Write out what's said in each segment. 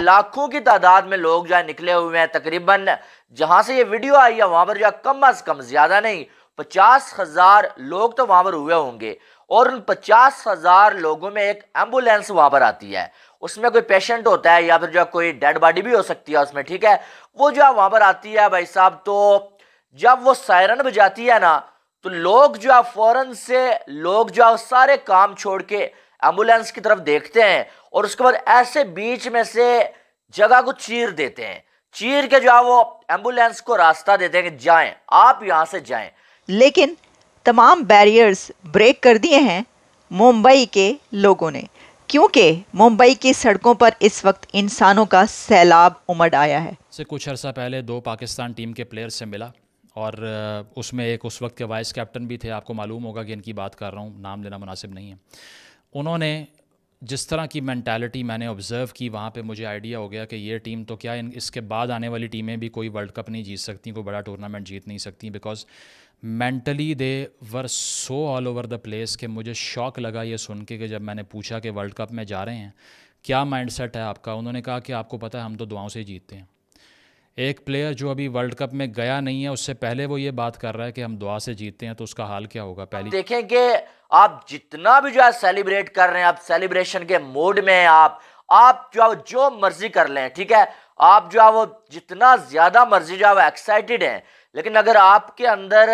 लाखों की तादाद में लोग जो है निकले हुए हैं। तकरीबन जहां से ये वीडियो आई है वहां पर जो है कम अज कम, ज्यादा नहीं, 50,000 लोग तो वहां पर हुए होंगे। और उन 50,000 लोगों में एक एम्बुलेंस वहां पर आती है, उसमें कोई पेशेंट होता है या फिर जो कोई डेड बॉडी भी हो सकती है उसमें, ठीक है। वो जो है वहां पर आती है भाई साहब, तो जब वो सायरन बजाती है ना, तो लोग जो है फौरन से, लोग जो है सारे काम छोड़ के एम्बुलेंस की तरफ देखते हैं और उसके बाद ऐसे बीच में से जगह को चीर देते हैं, चीर के जो है वो एम्बुलेंस को रास्ता देते हैं कि जाएं, आप यहां से जाएं। लेकिन तमाम बैरियर्स ब्रेक कर दिए हैं मुंबई के लोगों ने, क्योंकि मुंबई की सड़कों पर इस वक्त इंसानों का सैलाब उमड़ आया है। से कुछ अर्सा पहले 2 पाकिस्तान टीम के प्लेयर्स से मिला और उसमें एक उस वक्त के वाइस कैप्टन भी थे। आपको मालूम होगा कि इनकी बात कर रहा हूँ, नाम लेना मुनासिब नहीं है। उन्होंने जिस तरह की मेंटालिटी मैंने ऑब्ज़र्व की वहाँ पे, मुझे आइडिया हो गया कि ये टीम तो क्या, इसके बाद आने वाली टीमें भी कोई वर्ल्ड कप नहीं जीत सकती, कोई बड़ा टूर्नामेंट जीत नहीं सकती, because mentally they were so all over the place. कि मुझे शौक लगा ये सुन के कि जब मैंने पूछा कि वर्ल्ड कप में जा रहे हैं, क्या माइंडसेट है आपका, उन्होंने कहा कि आपको पता है हम तो दुआओं से ही जीतते हैं। एक प्लेयर जो अभी वर्ल्ड कप में गया नहीं है, उससे पहले वो ये बात कर रहा है कि हम दुआ से जीतते हैं, तो उसका हाल क्या होगा। पहले देखें कि आप जितना भी जो है सेलिब्रेट कर रहे हैं, आप सेलिब्रेशन के मूड में हैं, आप जो है जो मर्जी कर लें, ठीक है, आप जो है वो जितना ज्यादा मर्जी जो है वो एक्साइटेड हैं, लेकिन अगर आपके अंदर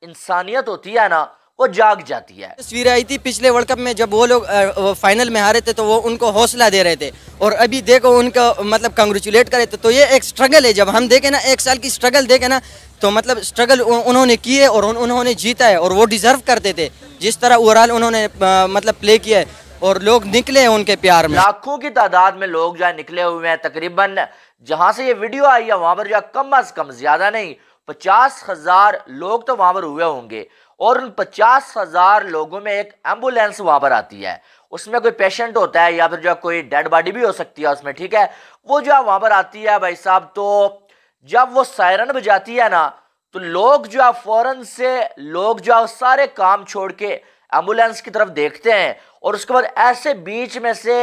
इंसानियत होती है ना, वो जाग जाती है। तस्वीर आई थी पिछले वर्ल्ड कप में जब वो लोग फाइनल में हारे थे, तो वो उनको हौसला दे रहे थे, और अभी देखो उनका मतलब कंग्रेचुलेट करे तो ये एक स्ट्रगल है। जब हम देखें ना, 1 साल की स्ट्रगल देखें ना, तो मतलब स्ट्रगल उन्होंने की है और उन्होंने जीता है, और वो डिजर्व करते थे जिस तरह ओवरऑल उन्होंने मतलब प्ले किया है, और लोग निकले हैं उनके प्यार में। लाखों की तादाद में लोग जो है निकले हुए हैं। तकरीबन जहां से ये वीडियो आई है वहां पर जो है कम अज कम, ज्यादा नहीं, 50,000 लोग तो वहां पर हुए होंगे। और उन 50,000 लोगों में एक एम्बुलेंस वहां पर आती है, उसमें कोई पेशेंट होता है या फिर जो कोई डेड बॉडी भी हो सकती है उसमें, ठीक है। वो जो है वहां पर आती है भाई साहब, तो जब वो सायरन बजाती है ना, तो लोग जो है फौरन से, लोग जो है सारे काम छोड़ के एम्बुलेंस की तरफ देखते हैं और उसके बाद ऐसे बीच में से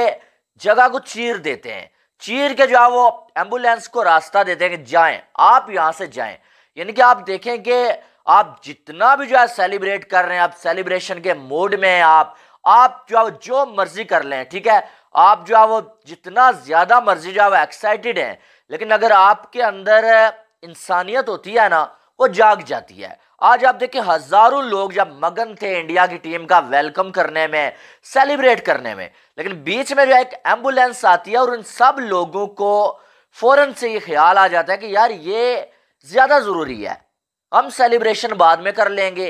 जगह को चीर देते हैं, चीर के जो है वो एम्बुलेंस को रास्ता देते हैं कि जाएं, आप यहां से जाएं। यानी कि आप देखें कि आप जितना भी जो है सेलिब्रेट कर रहे हैं, आप सेलिब्रेशन के मूड में हैं, आप जो है जो मर्जी कर लें, ठीक है, आप जो है वो जितना ज्यादा मर्जी जो है वो एक्साइटेड हैं, लेकिन अगर आपके अंदर इंसानियत होती है ना, वो जाग जाती है। आज आप देखिए हजारों लोग जब मगन थे इंडिया की टीम का वेलकम करने में, सेलिब्रेट करने में, लेकिन बीच में जो एक एम्बुलेंस आती है और उन सब लोगों को फौरन से ये ख्याल आ जाता है कि यार ये ज्यादा जरूरी है, हम सेलिब्रेशन बाद में कर लेंगे,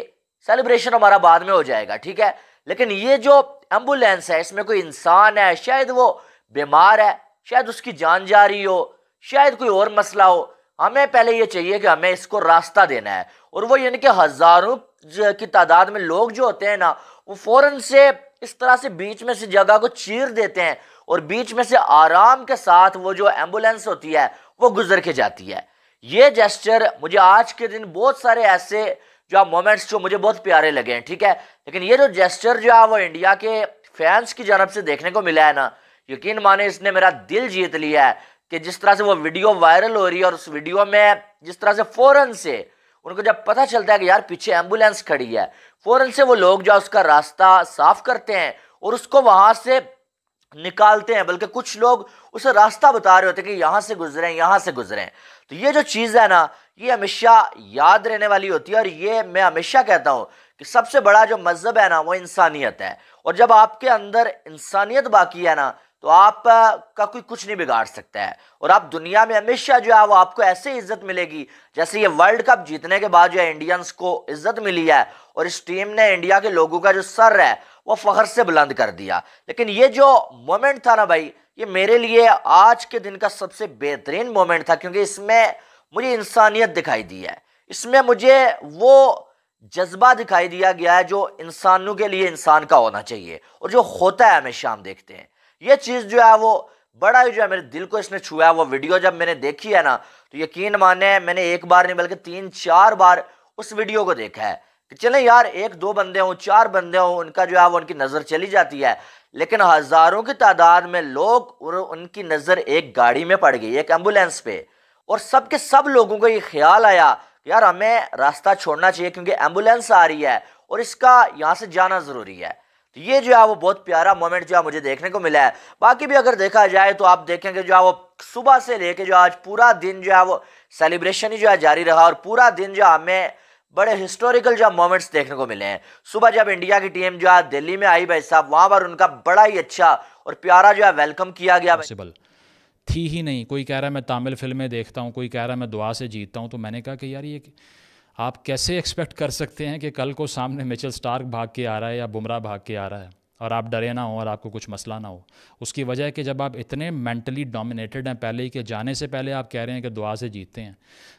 सेलिब्रेशन हमारा बाद में हो जाएगा, ठीक है। लेकिन ये जो एम्बुलेंस है, इसमें कोई इंसान है, शायद वो बीमार है, शायद उसकी जान जा रही हो, शायद कोई और मसला हो, हमें पहले ये चाहिए कि हमें इसको रास्ता देना है। और वो यानी कि हजारों की तादाद में लोग जो होते हैं ना, वो फौरन से इस तरह से बीच में से जगह को चीर देते हैं और बीच में से आराम के साथ वो जो एम्बुलेंस होती है वो गुजर के जाती है। ये जेस्चर मुझे आज के दिन बहुत सारे ऐसे जो मोमेंट्स जो मुझे बहुत प्यारे लगे हैं, ठीक है। लेकिन ये जो जेस्चर जो है वो इंडिया के फैंस की जानब से देखने को मिला है ना, यकीन माने इसने मेरा दिल जीत लिया है। कि जिस तरह से वो वीडियो वायरल हो रही है और उस वीडियो में जिस तरह से फौरन से उनको जब पता चलता है कि यार पीछे एम्बुलेंस खड़ी है, फौरन से वो लोग जो उसका रास्ता साफ करते हैं और उसको वहां से निकालते हैं, बल्कि कुछ लोग उसे रास्ता बता रहे होते हैं कि यहां से गुजरें, यहां से गुजरें। तो ये जो चीज है ना, ये हमेशा याद रहने वाली होती है। और ये मैं हमेशा कहता हूं कि सबसे बड़ा जो मजहब है ना, वो इंसानियत है। और जब आपके अंदर इंसानियत बाकी है ना, तो आप का कोई कुछ नहीं बिगाड़ सकता है। और आप दुनिया में हमेशा जो है वो आपको ऐसे इज्जत मिलेगी जैसे ये वर्ल्ड कप जीतने के बाद जो है इंडियंस को इज्जत मिली है और इस टीम ने इंडिया के लोगों का जो सर है वो फख्र से बुलंद कर दिया। लेकिन ये जो मोमेंट था ना भाई, ये मेरे लिए आज के दिन का सबसे बेहतरीन मोमेंट था, क्योंकि इसमें मुझे इंसानियत दिखाई दी है, इसमें मुझे वो जज्बा दिखाई दिया गया है जो इंसानों के लिए इंसान का होना चाहिए और जो होता है हमेशा हम देखते हैं। ये चीज जो है वो बड़ा ही जो है मेरे दिल को इसने छुआ है। वो वीडियो जब मैंने देखी है ना, तो यकीन माने मैंने एक बार नहीं बल्कि 3-4 बार उस वीडियो को देखा है कि चले यार 1-2 बंदे हों, 4 बंदे हों, उनका जो है वो उनकी नजर चली जाती है। लेकिन हज़ारों की तादाद में लोग और उनकी नज़र एक गाड़ी में पड़ गई, एक एम्बुलेंस पे, और सब के सब लोगों को ये ख्याल आया कि यार हमें रास्ता छोड़ना चाहिए क्योंकि एम्बुलेंस आ रही है और इसका यहाँ से जाना ज़रूरी है। तो ये जो है वो बहुत प्यारा मोमेंट जो है मुझे देखने को मिला है। बाकी भी अगर देखा जाए तो आप देखेंगे जो है वो सुबह से लेके जो आज पूरा दिन जो है वो सेलिब्रेशन ही जो है जारी रहा, और पूरा दिन जो हमें बड़े हिस्टोरिकल जो मोमेंट्स देखने को मिले हैं। सुबह जब इंडिया की टीम जो है दिल्ली में आई भाई साहब, वहां पर उनका बड़ा ही अच्छा और प्यारा जो है वेलकम किया गया। पॉसिबल थी ही नहीं। कोई कह रहा है मैं तामिल फिल्में देखता हूँ, कोई कह रहा है मैं दुआ से जीतता हूँ। तो मैंने कहा कि यार ये आप कैसे एक्सपेक्ट कर सकते हैं कि कल को सामने मिचेल स्टार्क भाग के आ रहा है या बुमराह भाग के आ रहा है और आप डरे ना हो और आपको कुछ मसला ना हो। उसकी वजह है कि जब आप इतने मेंटली डोमिनेटेड हैं पहले ही, कि जाने से पहले आप कह रहे हैं कि दुआ से जीतते हैं,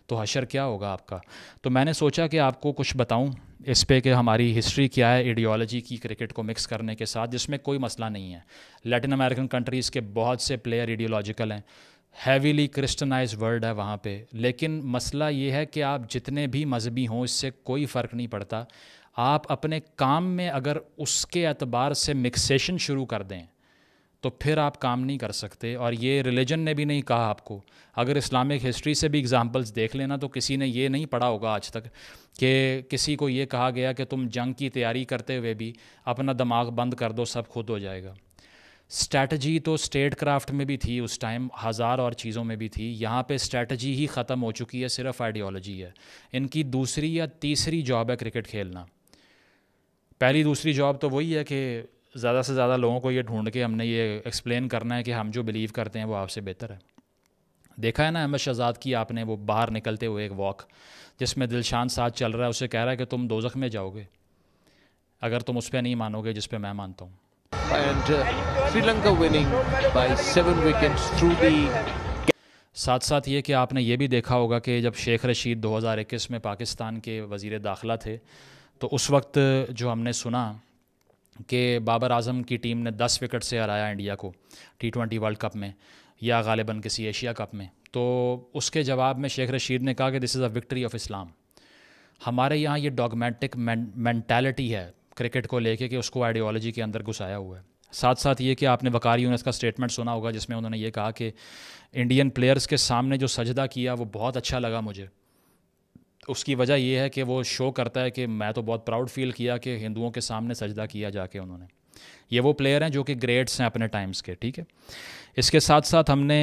तो हशर क्या होगा आपका। तो मैंने सोचा कि आपको कुछ बताऊं इस पे कि हमारी हिस्ट्री क्या है आइडियोलॉजी की क्रिकेट को मिक्स करने के साथ, जिसमें कोई मसला नहीं है। लैटिन अमेरिकन कंट्रीज़ के बहुत से प्लेयर आइडियोलॉजिकल हैं, हैवीली क्रिश्चनाइज वर्ल्ड है वहाँ पे, लेकिन मसला ये है कि आप जितने भी मजहबी हों इससे कोई फ़र्क नहीं पड़ता। आप अपने काम में अगर उसके एतबार से मिक्सेशन शुरू कर दें तो फिर आप काम नहीं कर सकते। और ये रिलीजन ने भी नहीं कहा आपको। अगर इस्लामिक हिस्ट्री से भी एग्जांपल्स देख लेना तो किसी ने ये नहीं पढ़ा होगा आज तक कि किसी को ये कहा गया कि तुम जंग की तैयारी करते हुए भी अपना दिमाग बंद कर दो, सब खुद हो जाएगा। स्ट्रैटेजी तो स्टेट क्राफ्ट में भी थी उस टाइम, हज़ार और चीज़ों में भी थी। यहाँ पे स्ट्रैटेजी ही ख़त्म हो चुकी है, सिर्फ आइडियोलॉजी है। इनकी दूसरी या तीसरी जॉब है क्रिकेट खेलना। पहली दूसरी जॉब तो वही है कि ज़्यादा से ज़्यादा लोगों को ये ढूंढ के हमने ये एक्सप्लेन करना है कि हम जो बिलीव करते हैं वो आपसे बेहतर है। देखा है ना अहमद शहजाद की आपने, वो बाहर निकलते हुए एक वॉक जिसमें दिलशान साथ चल रहा है, उसे कह रहा है कि तुम दोज़ख में जाओगे अगर तुम उस पर नहीं मानोगे जिस पे मैं मानता हूँ। And Sri Lanka winning by 7 wickets through the। साथ साथ ये कि आपने ये भी देखा होगा कि जब शेख रशीद 2021 में पाकिस्तान के वज़ीर दाखिला थे तो उस वक्त जो हमने सुना कि बाबर आज़म की टीम ने 10 विकेट से हराया इंडिया को T20 वर्ल्ड कप में या गालिबन किसी एशिया कप में, तो उसके जवाब में शेख रशीद ने कहा कि this is a victory of Islam. हमारे यहाँ ये डॉगमेटिक मेंटालिटी है क्रिकेट को लेके कि उसको आइडियोलॉजी के अंदर घुसाया हुआ है। साथ साथ ये कि आपने वकार यूनुस का स्टेटमेंट सुना होगा जिसमें उन्होंने ये कहा कि इंडियन प्लेयर्स के सामने जो सजदा किया वो बहुत अच्छा लगा मुझे। उसकी वजह ये है कि वो शो करता है कि मैं तो बहुत प्राउड फील किया कि हिंदुओं के सामने सजदा किया जाके उन्होंने। ये वो प्लेयर हैं जो कि ग्रेट्स हैं अपने टाइम्स के, ठीक है। इसके साथ साथ हमने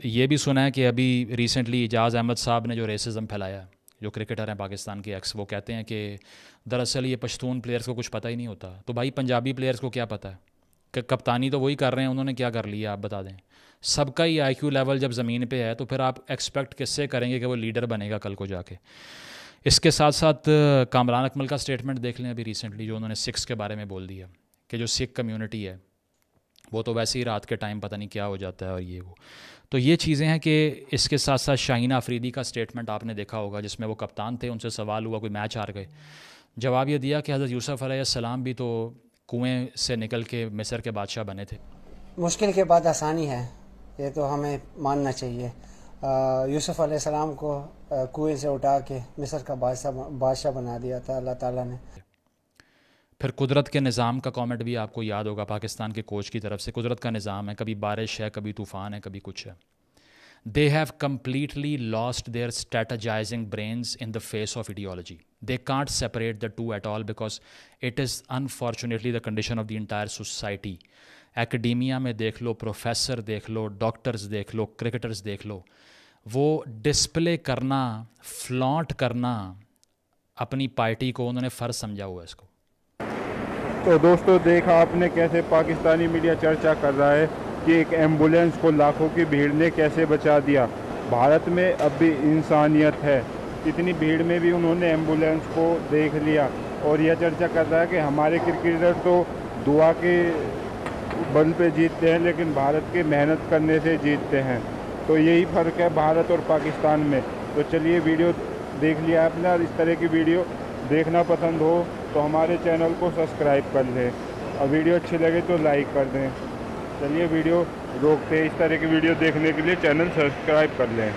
ये भी सुना है कि अभी रिसेंटली इजाज़ अहमद साहब ने जो रेसिज्म फैलाया है, जो क्रिकेटर हैं पाकिस्तान के एक्स, वो कहते हैं कि दरअसल ये पश्तून प्लेयर्स को कुछ पता ही नहीं होता। तो भाई पंजाबी प्लेयर्स को क्या पता है कि कप्तानी तो वही कर रहे हैं, उन्होंने क्या कर लिया आप बता दें। सबका ही IQ लेवल जब ज़मीन पे है तो फिर आप एक्सपेक्ट किससे करेंगे कि वो लीडर बनेगा कल को जाके। इसके साथ साथ कामरान अकमल का स्टेटमेंट देख लें अभी रिसेंटली, जो उन्होंने सिख्स के बारे में बोल दिया कि जो सिख कम्यूनिटी है वो तो वैसे ही रात के टाइम पता नहीं क्या हो जाता है और ये वो। तो ये चीज़ें हैं कि इसके साथ साथ शाहीन आफरीदी का स्टेटमेंट आपने देखा होगा जिसमें वो कप्तान थे, उनसे सवाल हुआ कोई मैच हार गए, जवाब ये दिया कि हज़रत यूसुफ अलैहिस्सलाम भी तो कुएं से निकल के मिस्र के बादशाह बने थे। मुश्किल के बाद आसानी है, ये तो हमें मानना चाहिए। यूसुफ अलैहिस्सलाम को कुएं से उठा के मिस्र का बादशाह बना दिया था अल्लाह ताला ने। फिर कुदरत के निज़ाम का कमेंट भी आपको याद होगा पाकिस्तान के कोच की तरफ से। कुदरत का निज़ाम है, कभी बारिश है, कभी तूफ़ान है, कभी कुछ है। They have completely lost their strategizing brains in the face of ideology. They can't separate the two at all because it is unfortunately the condition of the entire society. Academia में देख लो, प्रोफेसर देख लो, doctors देख लो, cricketers देख लो, वो display करना, flaunt करना अपनी party को उन्होंने फ़र्ज समझा हुआ है इसको। तो दोस्तों देखा आपने कैसे पाकिस्तानी मीडिया चर्चा कर रहा है कि एक एम्बुलेंस को लाखों की भीड़ ने कैसे बचा दिया। भारत में अब भी इंसानियत है, इतनी भीड़ में भी उन्होंने एम्बुलेंस को देख लिया और यह चर्चा कर रहा है कि हमारे क्रिकेटर तो दुआ के बल पे जीतते हैं लेकिन भारत के मेहनत करने से जीतते हैं। तो यही फ़र्क है भारत और पाकिस्तान में। तो चलिए वीडियो देख लिया आपने, और इस तरह की वीडियो देखना पसंद हो तो हमारे चैनल को सब्सक्राइब कर लें और वीडियो अच्छी लगे तो लाइक कर दें। चलिए वीडियो रोकते हैं, इस तरह की वीडियो देखने के लिए चैनल सब्सक्राइब कर लें।